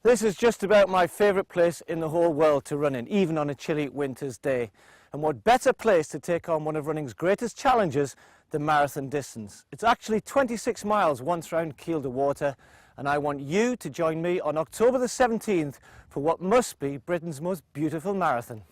This is just about my favourite place in the whole world to run in, even on a chilly winter's day. And what better place to take on one of running's greatest challenges, the marathon distance. It's actually 26 miles once round Kielder Water, and I want you to join me on October the 17th for what must be Britain's most beautiful marathon.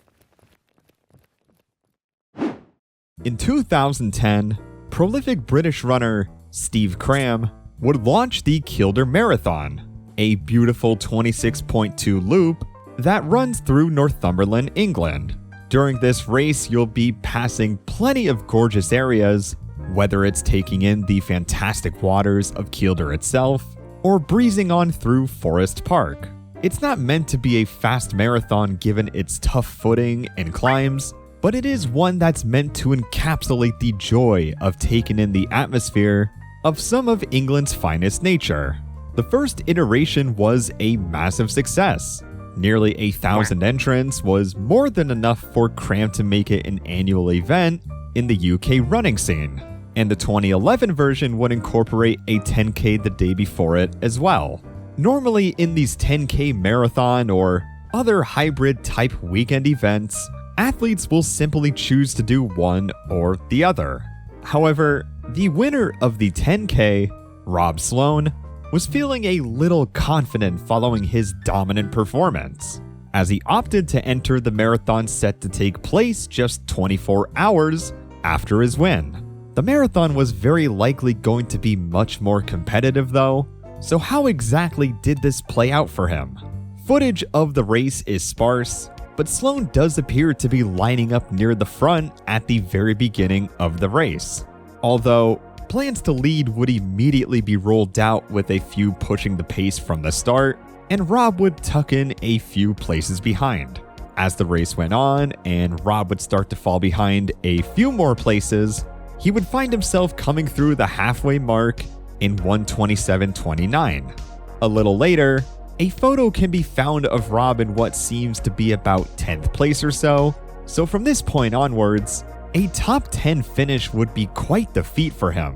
In 2010, prolific British runner Steve Cram would launch the Kielder Marathon, a beautiful 26.2 loop that runs through Northumberland, England. During this race, you'll be passing plenty of gorgeous areas, whether it's taking in the fantastic waters of Kielder itself or breezing on through Forest Park. It's not meant to be a fast marathon given its tough footing and climbs, but it is one that's meant to encapsulate the joy of taking in the atmosphere of some of England's finest nature. The first iteration was a massive success. Nearly 1,000 entrants was more than enough for Cram to make it an annual event in the UK running scene, and the 2011 version would incorporate a 10K the day before it as well. Normally in these 10K marathon or other hybrid type weekend events, athletes will simply choose to do one or the other. However, the winner of the 10K, Rob Sloan, was feeling a little confident following his dominant performance, as he opted to enter the marathon set to take place just 24 hours after his win. The marathon was very likely going to be much more competitive though, so how exactly did this play out for him? Footage of the race is sparse, but Sloan does appear to be lining up near the front at the very beginning of the race. Although, plans to lead would immediately be rolled out with a few pushing the pace from the start, and Rob would tuck in a few places behind. As the race went on and Rob would start to fall behind a few more places, he would find himself coming through the halfway mark in 1:27:29. A little later, a photo can be found of Rob in what seems to be about 10th place or so, so from this point onwards, a top 10 finish would be quite the feat for him.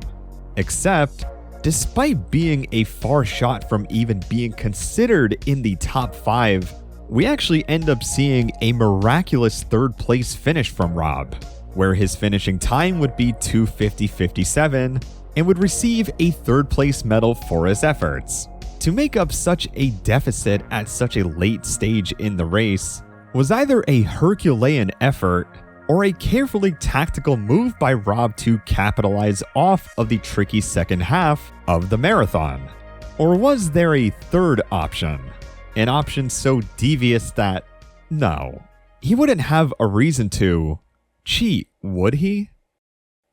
Except, despite being a far shot from even being considered in the top 5, we actually end up seeing a miraculous third place finish from Rob, where his finishing time would be 2:50:57 and would receive a third place medal for his efforts. To make up such a deficit at such a late stage in the race was either a Herculean effort or a carefully tactical move by Rob to capitalize off of the tricky second half of the marathon. Or was there a third option? An option so devious that, no, he wouldn't have a reason to cheat, would he?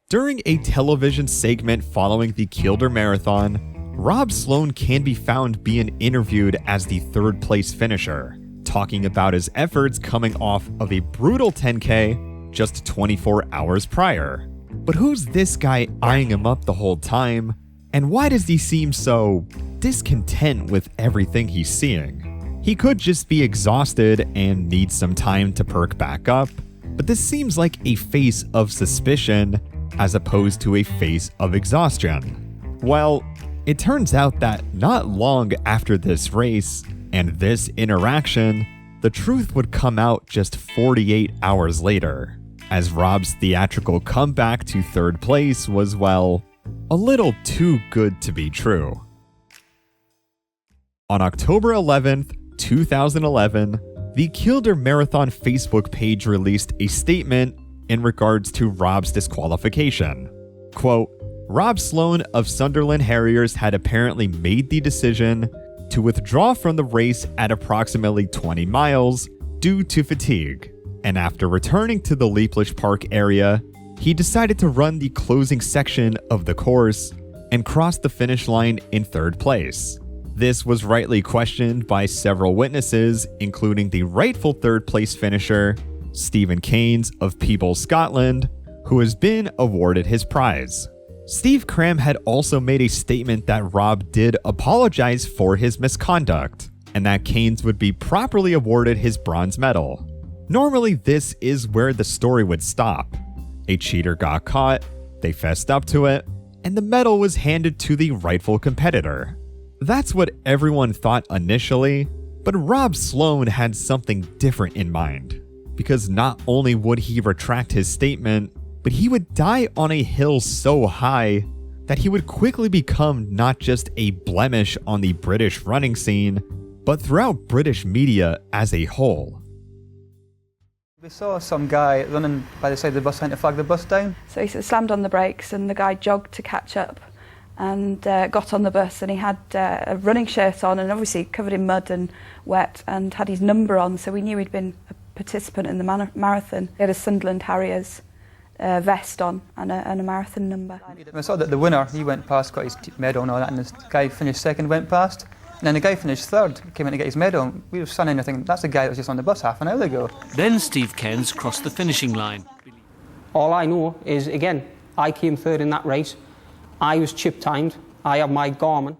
During a television segment following the Kielder Marathon, Rob Sloan can be found being interviewed as the third place finisher, talking about his efforts coming off of a brutal 10K just 24 hours prior. But who's this guy eyeing him up the whole time? And why does he seem so discontent with everything he's seeing? He could just be exhausted and need some time to perk back up, but this seems like a face of suspicion as opposed to a face of exhaustion. Well, it turns out that not long after this race and this interaction, the truth would come out just 48 hours later, as Rob's theatrical comeback to third place was, well, a little too good to be true. On October 11th, 2011, the Kielder Marathon Facebook page released a statement in regards to Rob's disqualification. Quote, Rob Sloan of Sunderland Harriers had apparently made the decision to withdraw from the race at approximately 20 miles due to fatigue, and after returning to the Leaplish Park area, he decided to run the closing section of the course and cross the finish line in third place. This was rightly questioned by several witnesses, including the rightful third place finisher, Stephen Keynes of Peebles, Scotland, who has been awarded his prize. Steve Cram had also made a statement that Rob did apologize for his misconduct, and that Keynes would be properly awarded his bronze medal. Normally, this is where the story would stop. A cheater got caught, they fessed up to it, and the medal was handed to the rightful competitor. That's what everyone thought initially, But Rob Sloan had something different in mind, because not only would he retract his statement, but he would die on a hill so high that he would quickly become not just a blemish on the British running scene, but throughout British media as a whole. We saw some guy running by the side of the bus trying to flag the bus down. So he sort of slammed on the brakes and the guy jogged to catch up and got on the bus, and he had a running shirt on and obviously covered in mud and wet and had his number on, so we knew he'd been a participant in the marathon. He had a Sunderland Harriers vest on and a marathon number. I saw that the winner, he went past, got his medal and all that, and this guy finished second, went past. And then the guy finished third, came in to get his medal. We were standing there thinking, that's the guy that was just on the bus half an hour ago. Then Steve Cairns crossed the finishing line. All I know is, again, I came third in that race. I was chip-timed. I have my Garmin.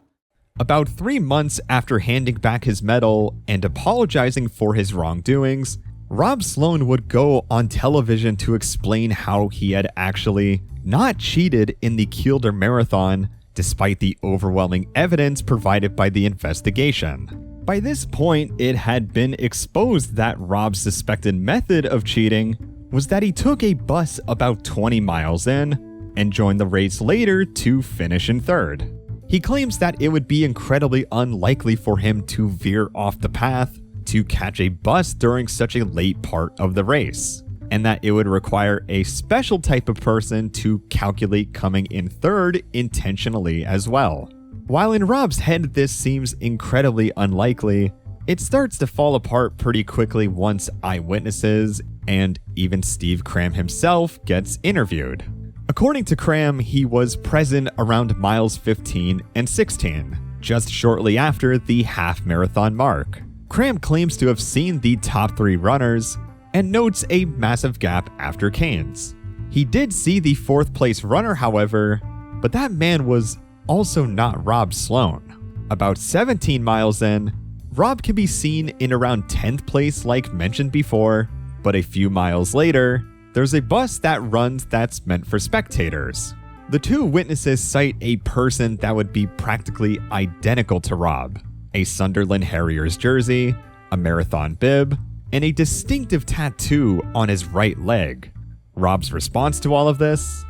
About 3 months after handing back his medal and apologizing for his wrongdoings, Rob Sloan would go on television to explain how he had actually not cheated in the Kielder Marathon, despite the overwhelming evidence provided by the investigation. By this point, it had been exposed that Rob's suspected method of cheating was that he took a bus about 20 miles in and joined the race later to finish in third. He claims that it would be incredibly unlikely for him to veer off the path to catch a bus during such a late part of the race, and that it would require a special type of person to calculate coming in third intentionally as well. While in Rob's head this seems incredibly unlikely, it starts to fall apart pretty quickly once eyewitnesses and even Steve Cram himself gets interviewed. According to Cram, he was present around miles 15 and 16, just shortly after the half marathon mark. Cram claims to have seen the top 3 runners and notes a massive gap after Cairns. He did see the 4th place runner, however, but that man was also not Rob Sloan. About 17 miles in, Rob can be seen in around 10th place like mentioned before, but a few miles later, there's a bus that runs that's meant for spectators. The 2 witnesses cite a person that would be practically identical to Rob, a Sunderland Harriers jersey, a marathon bib, and a distinctive tattoo on his right leg. Rob's response to all of this?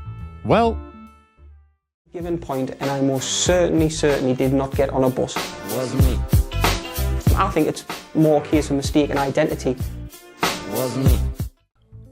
Well, Given point, and I most certainly did not get on a bus. Was me. I think it's more a case of mistaken identity. Was me.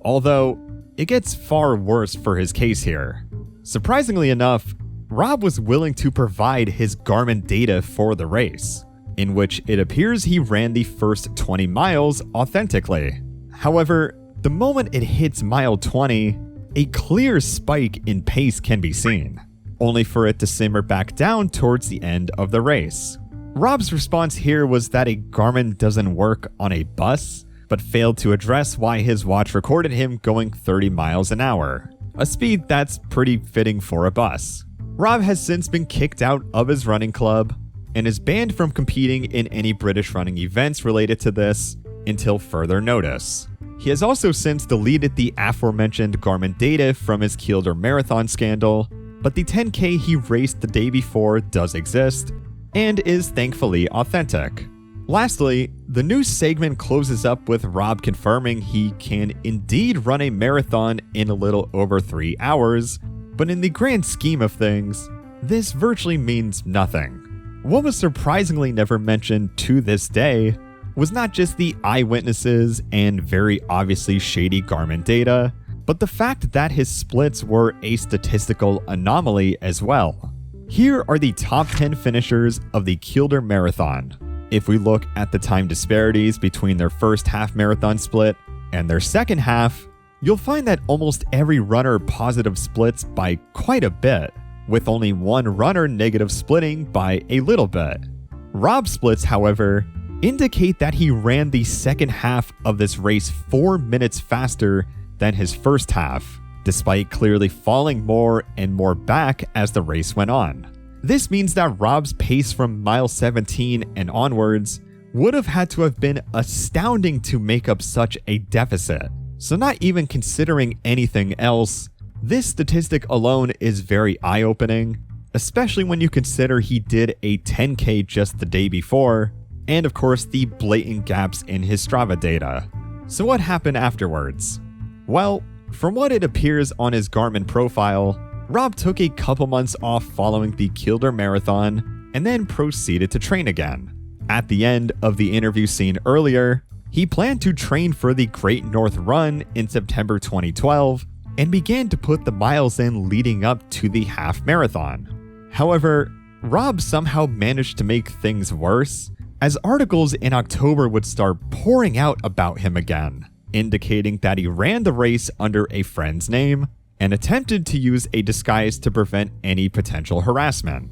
although it gets far worse for his case here. Surprisingly enough, Rob was willing to provide his Garmin data for the race, in which it appears he ran the first 20 miles authentically. However, the moment it hits mile 20, a clear spike in pace can be seen, only for it to simmer back down towards the end of the race. Rob's response here was that a Garmin doesn't work on a bus, but failed to address why his watch recorded him going 30 miles an hour, a speed that's pretty fitting for a bus. Rob has since been kicked out of his running club and is banned from competing in any British running events related to this until further notice. He has also since deleted the aforementioned Garmin data from his Kielder Marathon scandal, but the 10K he raced the day before does exist and is thankfully authentic. Lastly, the news segment closes up with Rob confirming he can indeed run a marathon in a little over 3 hours, but in the grand scheme of things, this virtually means nothing. What was surprisingly never mentioned to this day was not just the eyewitnesses and very obviously shady Garmin data, but the fact that his splits were a statistical anomaly as well. Here are the top 10 finishers of the Kielder Marathon. If we look at the time disparities between their first half marathon split and their second half, you'll find that almost every runner positive splits by quite a bit, with only one runner negative splitting by a little bit. Rob's splits, however, indicate that he ran the second half of this race 4 minutes faster than his first half, despite clearly falling more and more back as the race went on. This means that Rob's pace from mile 17 and onwards would have had to have been astounding to make up such a deficit. So not even considering anything else, this statistic alone is very eye-opening, especially when you consider he did a 10K just the day before, and of course the blatant gaps in his Strava data. So what happened afterwards? Well, from what it appears on his Garmin profile, Rob took a couple months off following the Kielder Marathon and then proceeded to train again. At the end of the interview seen earlier, he planned to train for the Great North Run in September 2012 and began to put the miles in leading up to the half marathon. However, Rob somehow managed to make things worse, as articles in October would start pouring out about him again, indicating that he ran the race under a friend's name and attempted to use a disguise to prevent any potential harassment.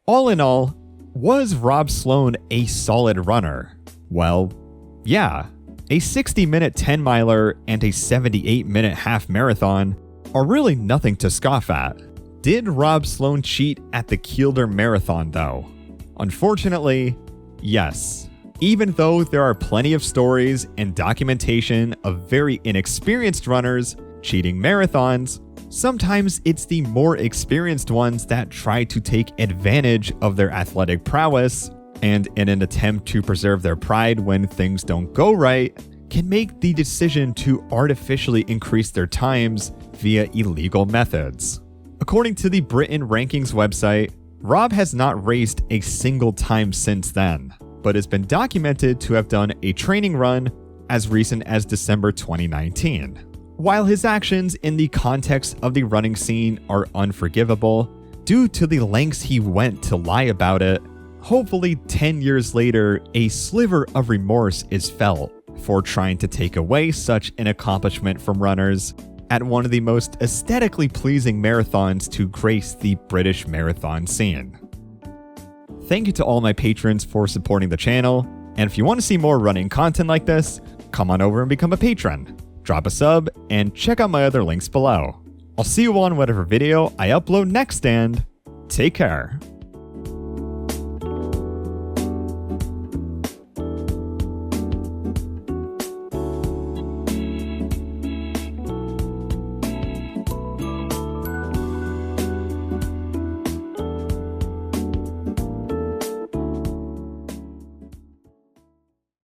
All in all, was Rob Sloan a solid runner? Well, yeah. A 60-minute 10-miler and a 78-minute half marathon are really nothing to scoff at. Did Rob Sloan cheat at the Kielder Marathon though? Unfortunately, yes. Even though there are plenty of stories and documentation of very inexperienced runners cheating marathons, sometimes it's the more experienced ones that try to take advantage of their athletic prowess and, in an attempt to preserve their pride when things don't go right, can make the decision to artificially increase their times via illegal methods. According to the Britain Rankings website, Rob has not raced a single time since then, but has been documented to have done a training run as recent as December 2019. While his actions in the context of the running scene are unforgivable, due to the lengths he went to lie about it, hopefully 10 years later, a sliver of remorse is felt for trying to take away such an accomplishment from runners at one of the most aesthetically pleasing marathons to grace the British marathon scene. Thank you to all my patrons for supporting the channel, and if you want to see more running content like this, come on over and become a patron. Drop a sub, and check out my other links below. I'll see you on whatever video I upload next, and take care.